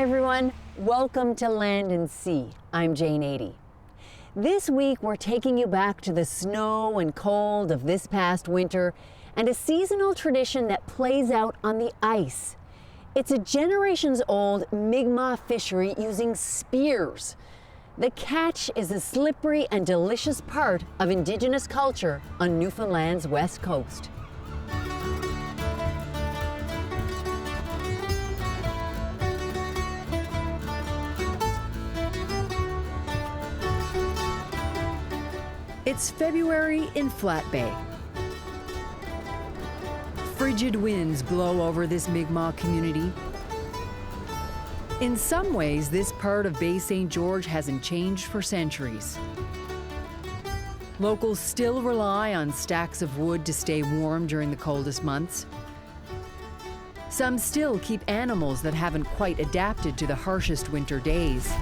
Hi everyone, welcome to Land and Sea. I'm Jane 80. This week we're taking you back to the snow and cold of this past winter and a seasonal tradition that plays out on the ice. It's a generations-old Mi'kmaq fishery using spears. The catch is a slippery and delicious part of Indigenous culture on Newfoundland's west coast. It's February in Flat Bay. Frigid winds blow over this Mi'kmaq community. In some ways, this part of Bay St. George hasn't changed for centuries. Locals still rely on stacks of wood to stay warm during the coldest months. Some still keep animals that haven't quite adapted to the harshest winter days.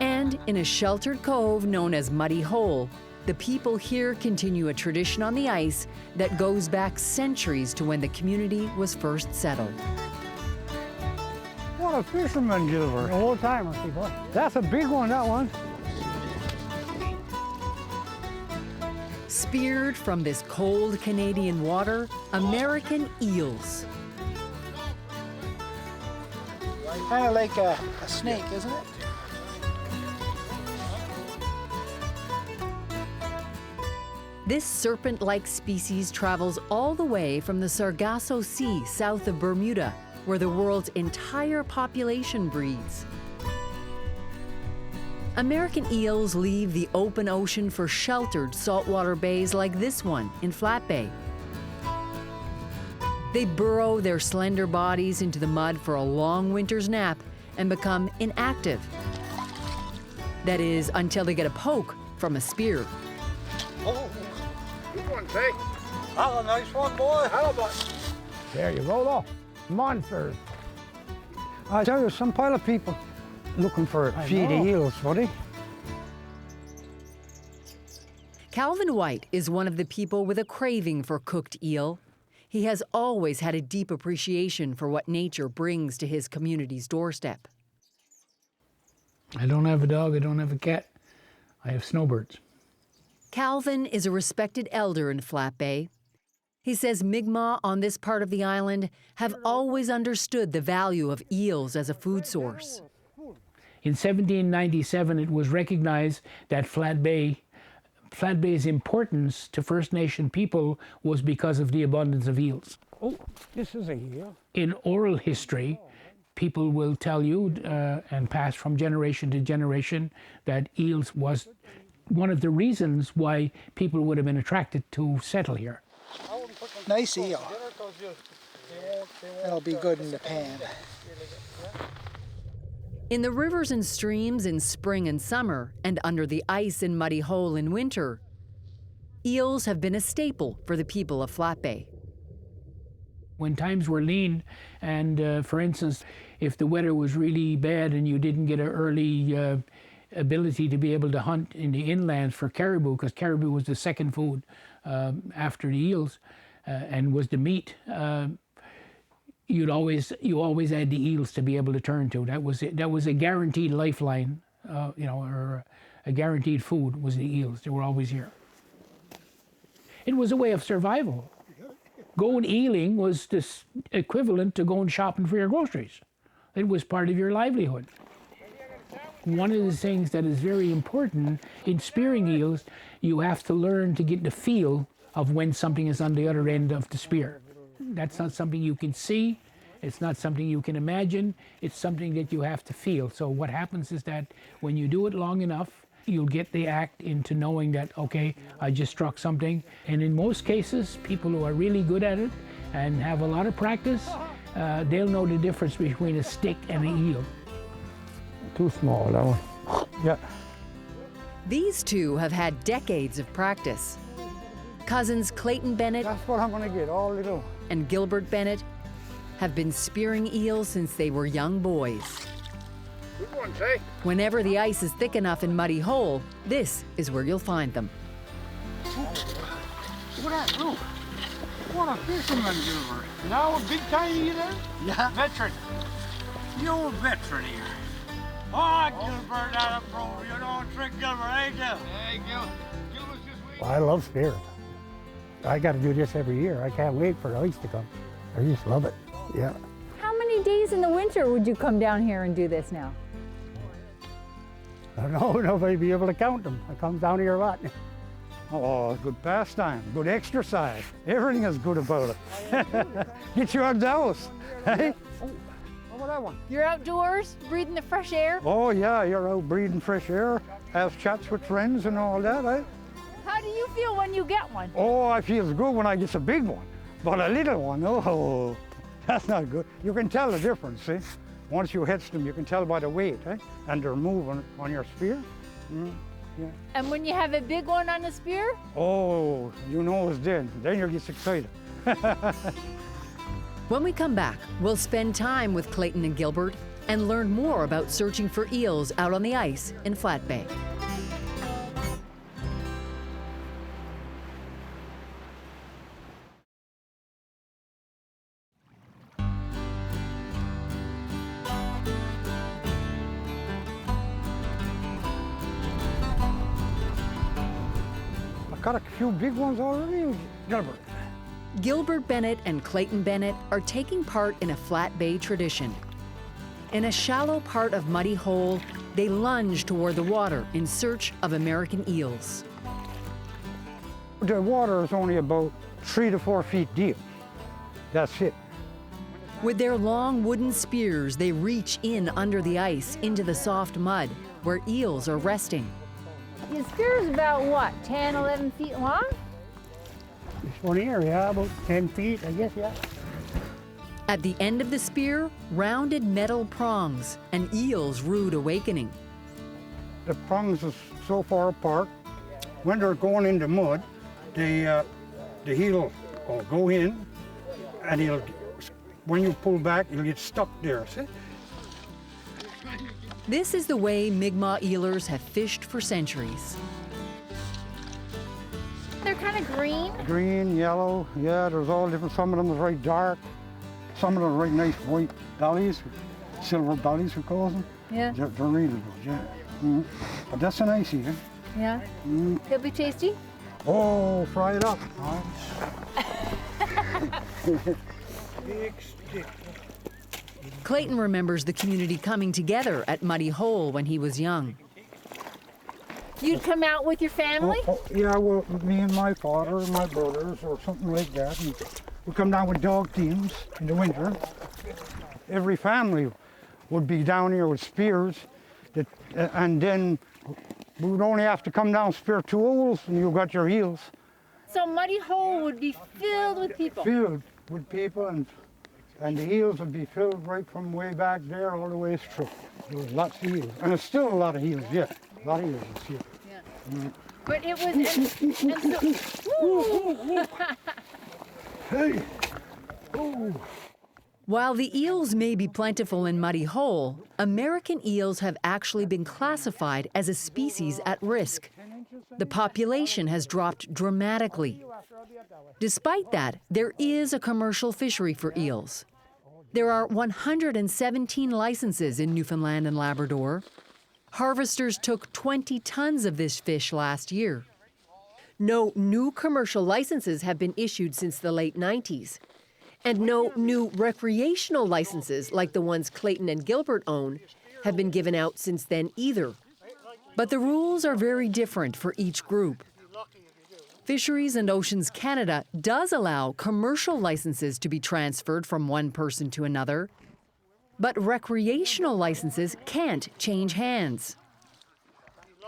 And in a sheltered cove known as Muddy Hole, the people here continue a tradition on the ice that goes back centuries to when the community was first settled. What a fisherman, Gilbert. Old timer, people. That's a big one, that one. Speared from this cold Canadian water, American eels. Kind of like a snake, isn't it? This serpent-like species travels all the way from the Sargasso Sea south of Bermuda, where the world's entire population breeds. American eels leave the open ocean for sheltered saltwater bays like this one in Flat Bay. They burrow their slender bodies into the mud for a long winter's nap and become inactive. That is, until they get a poke from a spear. Oh, good one, Tay. That's a nice one, boy. How about? There you go, though. Monsters. I tell you, some pile of people looking for feed eels, buddy. Calvin White is one of the people with a craving for cooked eel. He has always had a deep appreciation for what nature brings to his community's doorstep. I don't have a dog, I don't have a cat. I have snowbirds. Calvin is a respected elder in Flat Bay. He says Mi'kmaq on this part of the island have always understood the value of eels as a food source. In 1797, it was recognized that Flat Bay's importance to First Nation people was because of the abundance of eels. Oh, this is a eel. In oral history, people will tell you and pass from generation to generation that eels was one of the reasons why people would have been attracted to settle here. Nice eel. That'll be good in the pan. In the rivers and streams in spring and summer, and under the ice in Muddy Hole in winter, eels have been a staple for the people of Flat Bay. When times were lean, and for instance, if the weather was really bad and you didn't get an early ability to be able to hunt in the inlands for caribou, because caribou was the second food after the eels and was the meat, you always had the eels to be able to turn to. That was a guaranteed lifeline, or a guaranteed food was the eels. They were always here. It was a way of survival. Going eeling was this equivalent to going shopping for your groceries. It was part of your livelihood. One of the things that is very important in spearing eels, you have to learn to get the feel of when something is on the other end of the spear. That's not something you can see. It's not something you can imagine. It's something that you have to feel. So what happens is that when you do it long enough, you'll get the act into knowing that, okay, I just struck something. And in most cases, people who are really good at it and have a lot of practice, they'll know the difference between a stick and an eel. Too small, that one. Yeah. These two have had decades of practice. Cousins Clayton Bennett That's what I'm gonna get, all little. and Gilbert Bennett have been spearing eels since they were young boys. Good one, Tay. Whenever the ice is thick enough in Muddy Hole, this is where you'll find them. Look at that, look. What a fisherman, Gilbert. Now a big time either? Yeah. Veteran. The old veteran here. Oh, Gilbert, that a pro. You don't trick Gilbert, eh, Gil? Hey, Gilbert's just waiting. Well, I love spears. I got to do this every year. I can't wait for the ice to come. I just love it. Yeah. How many days in the winter would you come down here and do this now? I don't know. Nobody be able to count them. I come down here a lot. Oh, good pastime, good exercise. Everything is good about it. Get you out the house, hey? Oh, how about that one? You're outdoors, breathing the fresh air. Oh, yeah, you're out breathing fresh air, have chats with friends and all that, eh? How do you feel when you get one? Oh, I feel good when I get a big one. But a little one, oh, that's not good. You can tell the difference, see? Once you hit them, you can tell by the weight, eh? And they're moving on your spear. Yeah. And when you have a big one on the spear? Oh, you know it's dead. Then you get excited. When we come back, we'll spend time with Clayton and Gilbert and learn more about searching for eels out on the ice in Flat Bay. Got a few big ones already, Gilbert. Gilbert Bennett and Clayton Bennett are taking part in a Flat Bay tradition. In a shallow part of Muddy Hole, they lunge toward the water in search of American eels. The water is only about 3 to 4 feet deep. That's it. With their long wooden spears, they reach in under the ice into the soft mud where eels are resting. Your spear's about what, 10, 11 feet long? This one here, yeah, about 10 feet, I guess, yeah. At the end of the spear, rounded metal prongs, an eel's rude awakening. The prongs are so far apart. When they're going in the mud, the heel will go in, and when you pull back, it'll get stuck there, see? This is the way Mi'kmaq eelers have fished for centuries. They're kind of green. Green, yellow, yeah, there's all different. Some of them are very dark. Some of them are very nice white bellies, silver bellies we call them. Yeah. They're really good, yeah. But that's a nice eel. Yeah. It'll be tasty. Oh, fry it up. All right. Big stick. Clayton remembers the community coming together at Muddy Hole when he was young. You'd come out with your family? Yeah, well, me and my father and my brothers or something like that. And we come down with dog teams in the winter. Every family would be down here with spears, and then we would only have to come down, spear 2 holes, and you got your eels. So Muddy Hole would be filled with people. Filled with people, and the eels would be filled right from way back there all the way through. There was lots of eels, and there's still a lot of eels, yeah. A lot of eels here. Yeah. But it was, Hey! While the eels may be plentiful in Muddy Hole, American eels have actually been classified as a species at risk. The population has dropped dramatically. Despite that, there is a commercial fishery for eels. There are 117 licenses in Newfoundland and Labrador. Harvesters took 20 tons of this fish last year. No new commercial licenses have been issued since the late 90s. And no new recreational licenses, like the ones Clayton and Gilbert own, have been given out since then either. But the rules are very different for each group. Fisheries and Oceans Canada does allow commercial licenses to be transferred from one person to another, but recreational licenses can't change hands.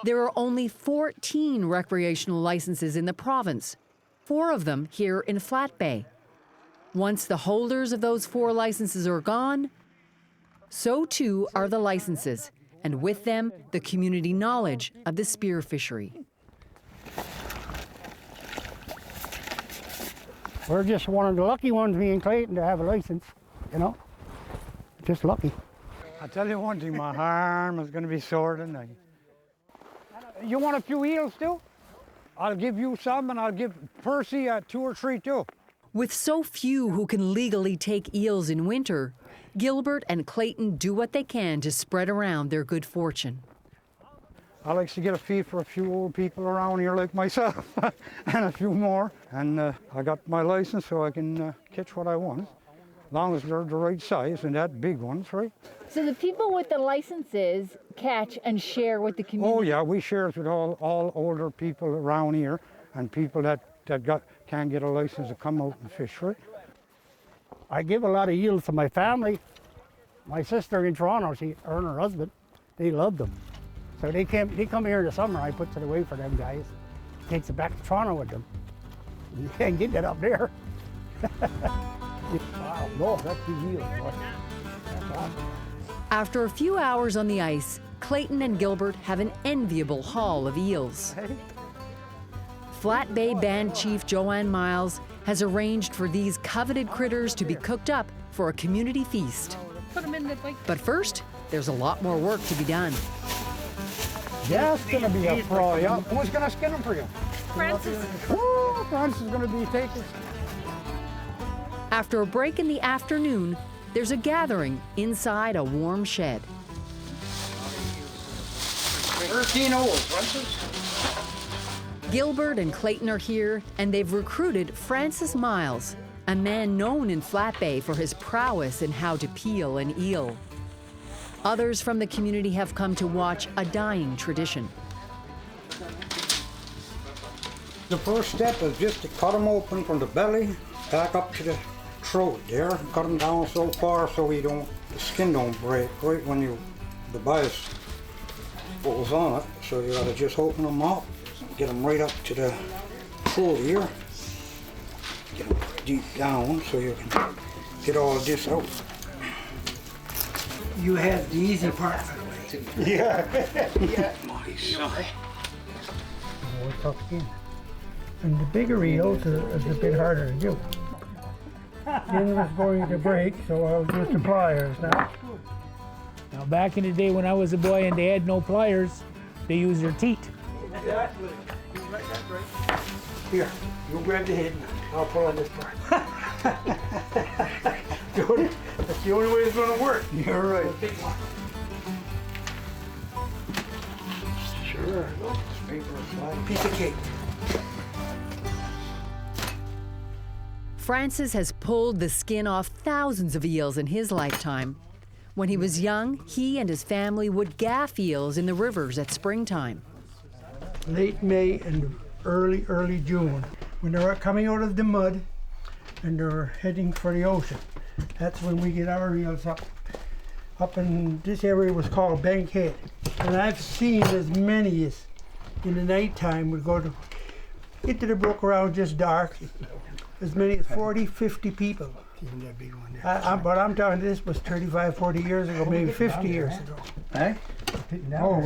There are only 14 recreational licenses in the province, 4 of them here in Flat Bay. Once the holders of those 4 licenses are gone, so too are the licenses, and with them, the community knowledge of the spear fishery. We're just one of the lucky ones, me and Clayton, to have a license, you know? Just lucky. I'll tell you one thing, my arm is going to be sore tonight. You want a few eels too? I'll give you some, and I'll give Percy 2 or 3 too. With so few who can legally take eels in winter, Gilbert and Clayton do what they can to spread around their good fortune. I like to get a feed for a few old people around here like myself and a few more. And I got my license so I can catch what I want, as long as they're the right size and that big ones, right? So the people with the licenses catch and share with the community? Oh yeah, we share it with all older people around here and people that can't get a license to come out and fish, right? I give a lot of eels to my family. My sister in Toronto, her and her husband, they love them. So they come here in the summer, I put it away for them guys. Takes it back to Toronto with them. You can't get that up there. Wow, no, that's the eels, boy. That's awesome. After a few hours on the ice, Clayton and Gilbert have an enviable haul of eels. Flat Bay Band Chief Joanne Miles has arranged for these coveted critters to be cooked up for a community feast. But first, there's a lot more work to be done. Yeah, it's gonna be a fry up. Who's gonna skin them for you? Francis. Woo, Francis is gonna be taking. After a break in the afternoon, there's a gathering inside a warm shed. 13 holes, Francis. Gilbert and Clayton are here, and they've recruited Francis Miles, a man known in Flat Bay for his prowess in how to peel an eel. Others from the community have come to watch a dying tradition. The first step is just to cut them open from the belly, back up to the throat there. Cut them down so far so the skin don't break right when the bias falls on it. So you gotta just open them up, get them right up to the throat here. Get them deep down so you can get all of this out. You had the easy part. Yeah. My son. More tough skin. And the bigger eels are a bit harder to do. Skin was going to break, so I'll use the pliers now. Now, back in the day when I was a boy and they had no pliers, they used their teeth. Exactly. That's right. Here, you grab the head and I'll pull on this part. That's the only way it's going to work. You're right. Big one. Sure. This paper is fine. Piece of cake. Francis has pulled the skin off thousands of eels in his lifetime. When he was young, he and his family would gaff eels in the rivers at springtime. Late May and early June, when they're coming out of the mud and they're heading for the ocean. That's when we get our eels up. Up in this area was called Bankhead. And I've seen as many as in the nighttime would go to get to the brook around just dark. As many as 40, 50 people. Even that big one there. But I'm talking, this was 35, 40 years ago, maybe 50 years ago. Hey? Oh,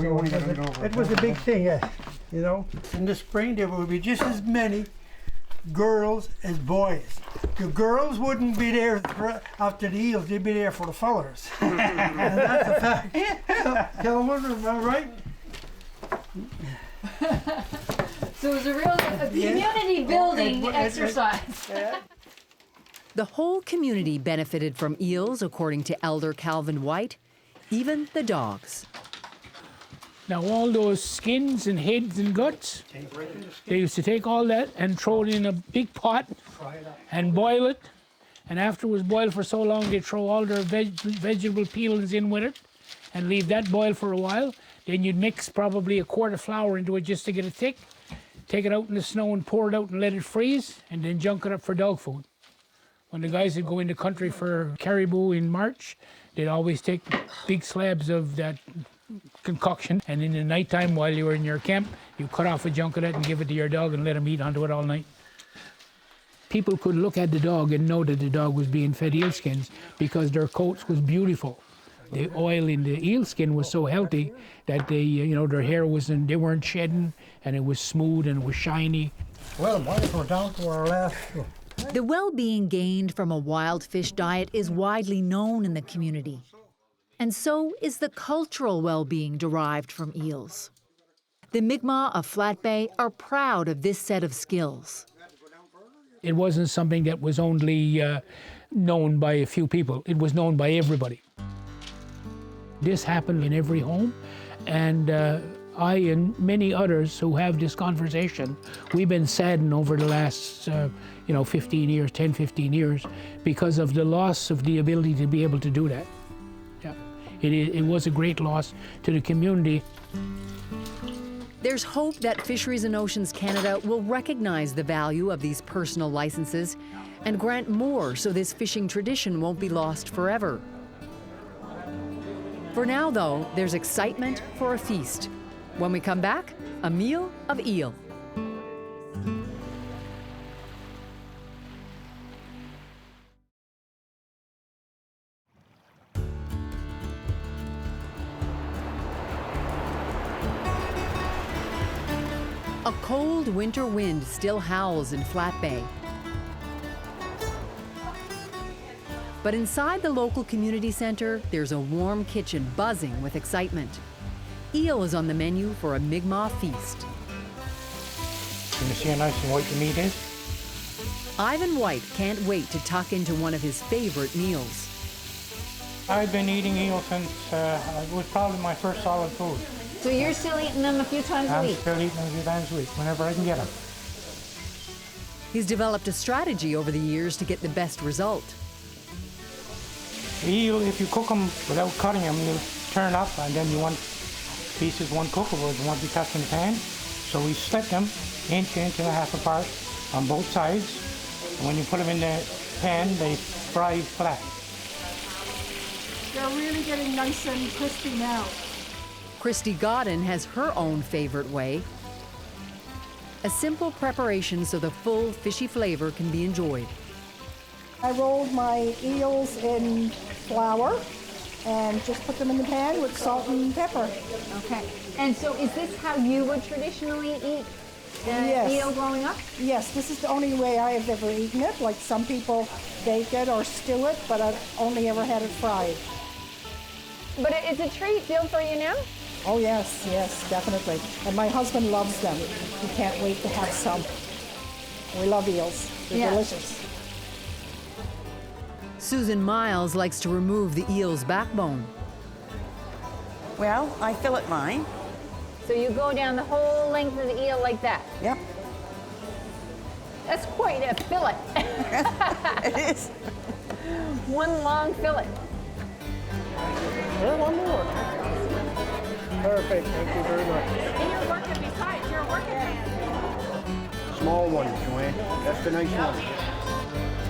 it was a big thing, yeah. You know, in the spring there would be just as many girls as boys. The girls wouldn't be there after the eels; they'd be there for the fellers. And that's a fact. Kelvin, am I right? So it was a real community building exercise. The whole community benefited from eels, according to Elder Calvin White, even the dogs. Now, all those skins and heads and guts, they used to take all that and throw it in a big pot and boil it. And after it was boiled for so long, they'd throw all their vegetable peelings in with it and leave that boil for a while. Then you'd mix probably a quart of flour into it just to get it thick. Take it out in the snow and pour it out and let it freeze, and then junk it up for dog food. When the guys would go into country for caribou in March, they'd always take big slabs of that concoction, and in the nighttime while you were in your camp, you cut off a chunk of that and give it to your dog and let him eat onto it all night. People could look at the dog and know that the dog was being fed eel skins because their coats was beautiful. The oil in the eel skin was so healthy that their hair wasn't, they weren't shedding, and it was smooth and it was shiny. Well, boys, we're down to our last. The well-being gained from a wild fish diet is widely known in the community. And so is the cultural well-being derived from eels. The Mi'kmaq of Flat Bay are proud of this set of skills. It wasn't something that was only known by a few people. It was known by everybody. This happened in every home, and I and many others who have this conversation, we've been saddened over the last 15 years, 10, 15 years, because of the loss of the ability to be able to do that. Yeah. It was a great loss to the community. There's hope that Fisheries and Oceans Canada will recognize the value of these personal licenses and grant more so this fishing tradition won't be lost forever. For now, though, there's excitement for a feast. When we come back, a meal of eel. A cold winter wind still howls in Flat Bay. But inside the local community center, there's a warm kitchen buzzing with excitement. Eel is on the menu for a Mi'kmaq feast. You see how nice and white the meat is? Ivan White can't wait to tuck into one of his favorite meals. I've been eating eel since it was probably my first solid food. So you're still eating them a few times a I'm week? still eating them a few times a week, whenever I can get them. He's developed a strategy over the years to get the best result. Eel, if you cook them without cutting them, you'll turn up, and then you want pieces one cookable, you want to be touched in the pan. So we split them inch and a half apart on both sides. And when you put them in the pan, they fry flat. They're really getting nice and crispy now. Christy Godden has her own favorite way. A simple preparation so the full fishy flavor can be enjoyed. I rolled my eels in flour and just put them in the pan with salt and pepper. Okay. And so is this how you would traditionally eat Yes. eel growing up? Yes, this is the only way I have ever eaten it. Like some people bake it or stew it, but I've only ever had it fried. But it's a treat deal for you now? Oh yes, yes, definitely. And my husband loves them. He can't wait to have some. We love eels. They're Yeah. delicious. Susan Miles likes to remove the eel's backbone. Well, I fillet mine. So you go down the whole length of the eel like that. Yep, That's quite a fillet. it is. One long fillet. There, one more. Perfect, thank you very much. And you're working besides, you're a working man. Small one, Joanne. That's the nice one.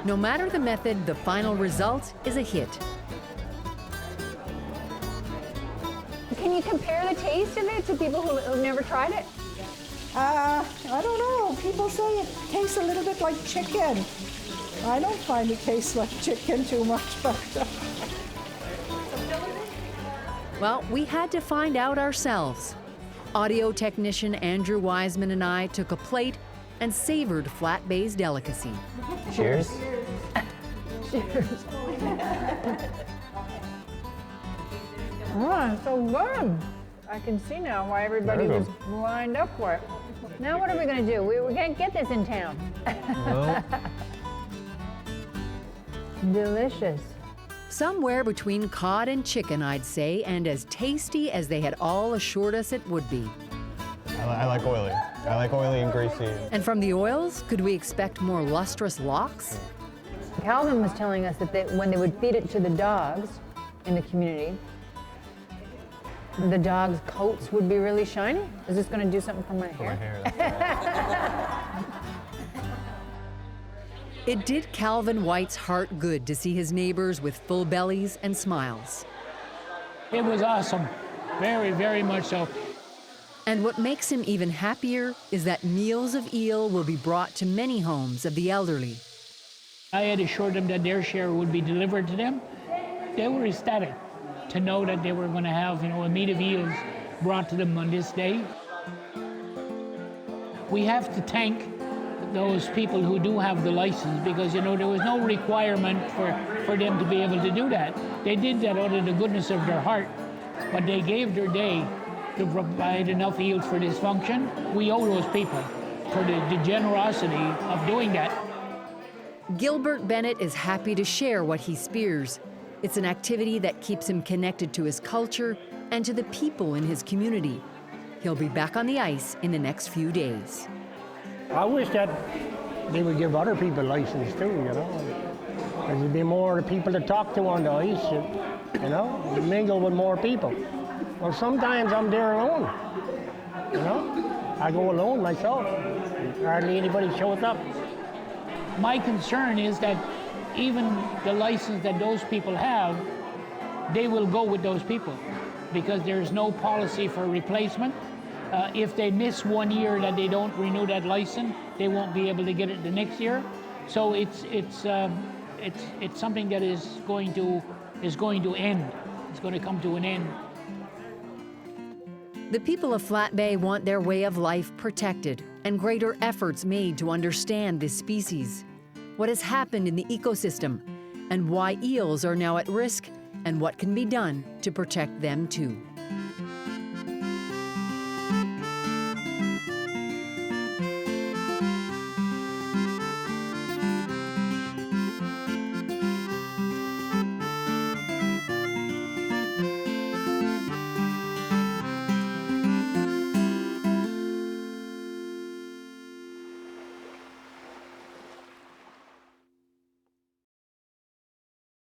No matter the method, the final result is a hit. Can you compare the taste of it to people who've never tried it? I don't know. People say it tastes a little bit like chicken. I don't find it tastes like chicken too much, but Well, we had to find out ourselves. Audio technician Andrew Wiseman and I took a plate and savored Flat Bay's delicacy. Cheers. Oh, it's so good. I can see now why everybody was lined up for it. Now what are we going to do? We can't get this in town. Well, Delicious. Somewhere between cod and chicken, I'd say, and as tasty as they had all assured us it would be. I like oily. I like oily and greasy. And from the oils, could we expect more lustrous locks? Calvin was telling us that when they would feed it to the dogs in the community, the dogs' coats would be really shiny. Is this going to do something for my hair? It did Calvin White's heart good to see his neighbors with full bellies and smiles. it was awesome. Very, very much so. And what makes him even happier is that meals of eel will be brought to many homes of the elderly. I had assured them that their share would be delivered to them. They were ecstatic to know that they were going to have, a meat of eels brought to them on this day. We have to thank those people who do have the license, because there was no requirement for them to be able to do that. They did that out of the goodness of their heart, but they gave their day to provide enough eels for this function. We owe those people for the generosity of doing that. Gilbert Bennett is happy to share what he spears. It's an activity that keeps him connected to his culture and to the people in his community. He'll be back on the ice in the next few days. I wish that they would give other people license too, There'd be more people to talk to on the ice, mingle with more people. Well, sometimes I'm there alone, I go alone myself. Hardly anybody shows up. My concern is that even the license that those people have, they will go with those people because there's no policy for replacement. If they miss 1 year that they don't renew that license, they won't be able to get it the next year. So it's something that is going to end. It's going to come to an end. The people of Flat Bay want their way of life protected and greater efforts made to understand this species, what has happened in the ecosystem, and why eels are now at risk and what can be done to protect them too.